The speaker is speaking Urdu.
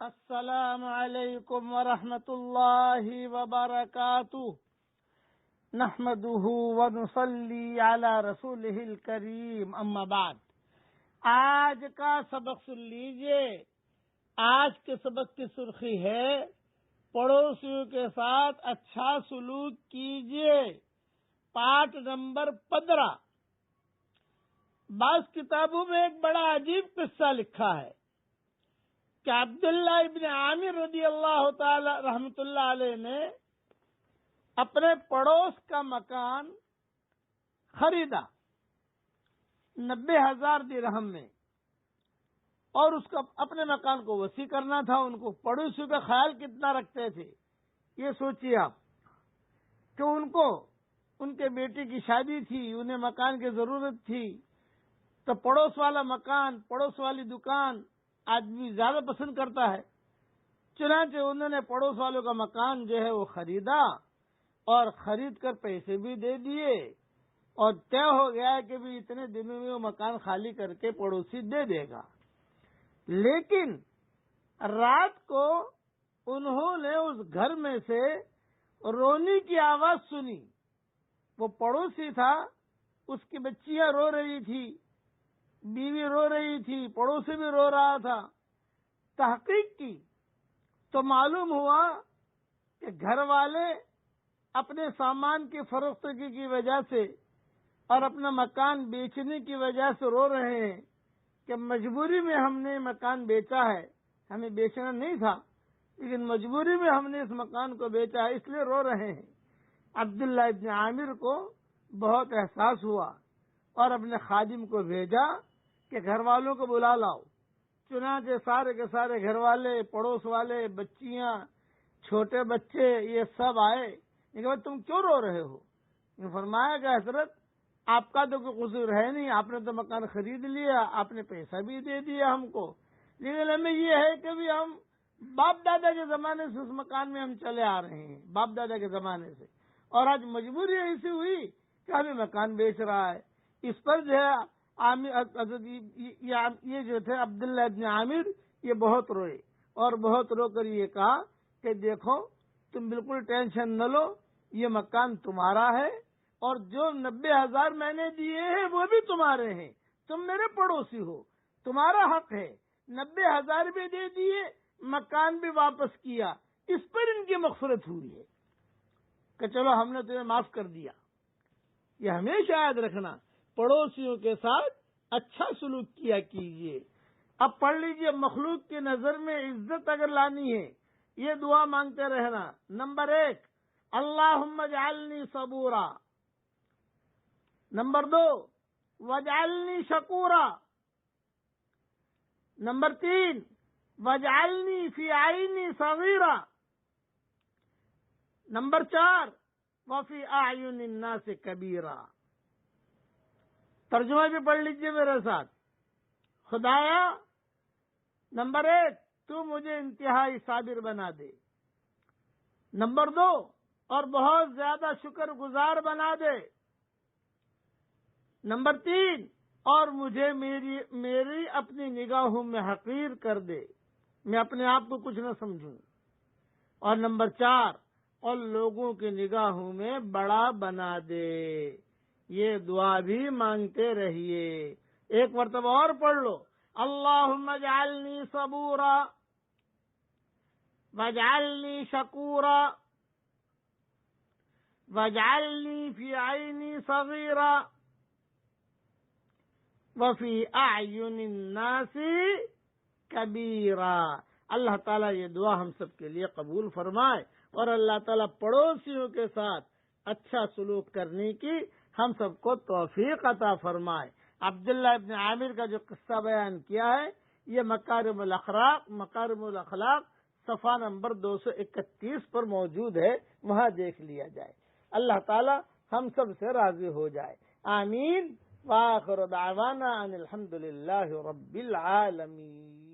السلام علیکم ورحمۃ اللہ وبرکاتہ نحمده ونصلی علی رسولہ الکریم اما بعد۔ آج کا سبق سن لیجئے۔ آج کے سبق کی سرخی ہے پڑوسیوں کے ساتھ اچھا سلوک کیجئے، پارٹ نمبر 15۔ بعض کتابوں میں ایک بڑا عجیب قصہ لکھا ہے کہ عبداللہ ابن عامر رضی اللہ تعالی رحمۃ اللہ علیہ نے اپنے پڑوس کا مکان خریدا 90,000 درہم میں، اور اس کا اپنے مکان کو وسیع کرنا تھا۔ ان کو پڑوسیوں کا خیال کتنا رکھتے تھے، یہ سوچیے آپ، کہ ان کو ان کے بیٹے کی شادی تھی، انہیں مکان کی ضرورت تھی، تو پڑوس والا مکان، پڑوس والی دکان آدمی زیادہ پسند کرتا ہے۔ چنانچہ انہوں نے پڑوس والوں کا مکان جو ہے وہ خریدا، اور خرید کر پیسے بھی دے دیے، اور طے ہو گیا کہ بھی اتنے دنوں میں وہ مکان خالی کر کے پڑوسی دے دے گا۔ لیکن رات کو انہوں نے اس گھر میں سے رونے کی آواز سنی۔ وہ پڑوسی تھا، اس کی بچیاں رو رہی تھی، بیوی رو رہی تھی، پڑوسی بھی رو رہا تھا۔ تحقیق کی تو معلوم ہوا کہ گھر والے اپنے سامان کی فروختگی کی وجہ سے اور اپنا مکان بیچنے کی وجہ سے رو رہے ہیں کہ مجبوری میں ہم نے مکان بیچا ہے، ہمیں بیچنا نہیں تھا لیکن مجبوری میں ہم نے اس مکان کو بیچا ہے، اس لیے رو رہے ہیں۔ عبداللہ ابن عامر کو بہت احساس ہوا اور اپنے خادم کو بھیجا کہ گھر والوں کو بلا لاؤ۔ چنانچہ سارے کے سارے گھر والے، پڑوس والے، بچیاں، چھوٹے بچے، یہ سب آئے۔ لیکن تم کیوں رو رہے ہو؟ فرمایا کہ حضرت آپ کا تو کوئی قصور ہے نہیں، آپ نے تو مکان خرید لیا، آپ نے پیسہ بھی دے دیا ہم کو، لیکن ہمیں یہ ہے کہ بھی ہم باپ دادا کے زمانے سے اس مکان میں ہم چلے آ رہے ہیں، باپ دادا کے زمانے سے، اور آج مجبوری ایسی ہوئی کہ ہمیں مکان بیچ رہا ہے۔ اس پر جو ہے یہ جو تھے عبداللہ ابن عامر، یہ بہت روئے اور بہت رو کر یہ کہا کہ دیکھو تم بالکل ٹینشن نہ لو، یہ مکان تمہارا ہے، اور جو 90,000 میں نے دیے ہیں وہ بھی تمہارے ہیں، تم میرے پڑوسی ہو، تمہارا حق ہے۔ 90,000 بھی دے دیے، مکان بھی واپس کیا، اس پر ان کی مغفرت ہوئی ہے کہ چلو ہم نے تمہیں معاف کر دیا۔ یہ ہمیشہ یاد رکھنا، پڑوسیوں کے ساتھ اچھا سلوک کیا کیجیے۔ اب پڑھ لیجیے، مخلوق کی نظر میں عزت اگر لانی ہے، یہ دعا مانگتے رہنا۔ نمبر 1، اللہم اجعلنی صبورا۔ نمبر 2، واجعلنی شکورا۔ نمبر 3، واجعلنی فی عینی صغیرا۔ نمبر 4، وفی اعین الناس کبیرا۔ ترجمہ بھی پڑھ لیجیے میرے ساتھ۔ خدایا، نمبر 1، تو مجھے انتہائی صابر بنا دے۔ نمبر 2، اور بہت زیادہ شکر گزار بنا دے۔ نمبر 3، اور مجھے میری اپنی نگاہوں میں حقیر کر دے، میں اپنے آپ کو کچھ نہ سمجھوں۔ اور نمبر 4، اور لوگوں کی نگاہوں میں بڑا بنا دے۔ یہ دعا بھی مانگتے رہیے۔ ایک مرتبہ اور پڑھ لو، اللہم اجعلنی صبورا واجعلنی شکورا واجعلنی فی عینی صغیرا وفی اعین الناس کبیرا۔ اللہ تعالیٰ یہ دعا ہم سب کے لیے قبول فرمائے، اور اللہ تعالیٰ پڑوسیوں کے ساتھ اچھا سلوک کرنے کی ہم سب کو توفیق عطا فرمائے۔ عبداللہ ابن عامر کا جو قصہ بیان کیا ہے، یہ مکارم الاخلاق صفحہ نمبر 231 پر موجود ہے، وہاں دیکھ لیا جائے۔ اللہ تعالی ہم سب سے راضی ہو جائے، آمین۔ وآخر دعوانا ان الحمد للہ رب العالمین۔